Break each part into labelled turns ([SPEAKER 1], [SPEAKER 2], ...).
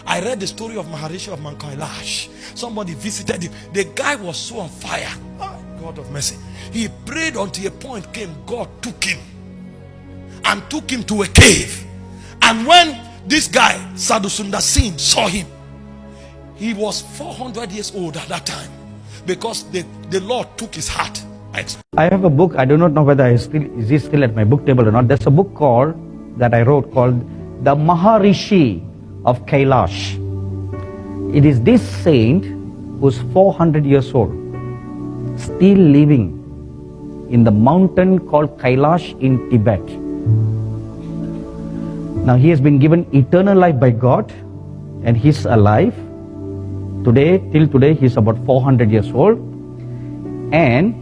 [SPEAKER 1] I read the story of Maharishi of Mount Kailash. Somebody visited him. The guy was so on fire. Oh, God of mercy. He prayed until a point came. God took him and took him to a cave. And when this guy, Sadhu Sundar Singh, saw him, he was 400 years old at that time, because the Lord took his heart.
[SPEAKER 2] I have a book. I do not know whether is it still at my book table or not. There's a book that I wrote called The Maharishi of Kailash. It is this saint who's 400 years old, still living in the mountain called Kailash in Tibet. Now he has been given eternal life by God, and he's alive. Till today, he's about 400 years old. And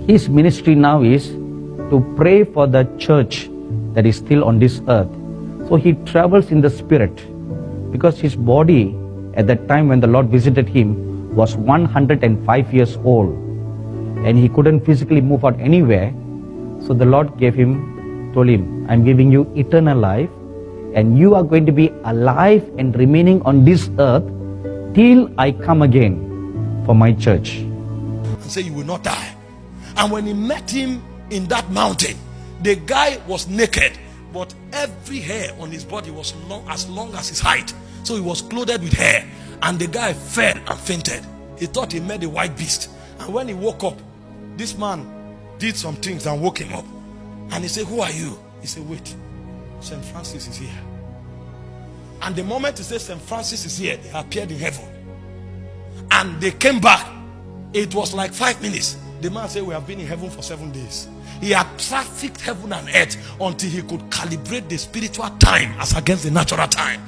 [SPEAKER 2] his ministry now is to pray for the church that is still on this earth. So he travels in the spirit, because his body at that time when the Lord visited him was 105 years old, and he couldn't physically move out anywhere. So the Lord told him, I'm giving you eternal life, and you are going to be alive and remaining on this earth till I come again for my church.
[SPEAKER 1] And say you will not die. And when he met him in that mountain, the guy was naked, but every hair on his body was as long as his height. So he was clothed with hair, and the guy fell and fainted. He thought he met a white beast. And when he woke up, this man did some things and woke him up. And he said, who are you? He said, wait, St. Francis is here. And the moment he said St. Francis is here, they appeared in heaven. And they came back. It was like 5 minutes. The man said, we have been in heaven for 7 days. He had trafficked heaven and earth until he could calibrate the spiritual time as against the natural time.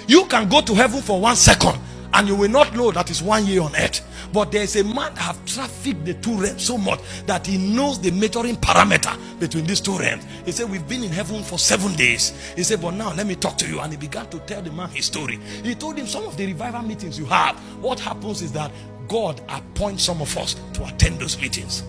[SPEAKER 1] You can go to heaven for 1 second and you will not know that it's 1 year on earth. But there is a man that have trafficked the two realms so much that he knows the measuring parameter between these two realms. He said, we've been in heaven for 7 days. He said, but now let me talk to you. And he began to tell the man his story. He told him, some of the revival meetings you have, what happens is that God appoints some of us to attend those meetings.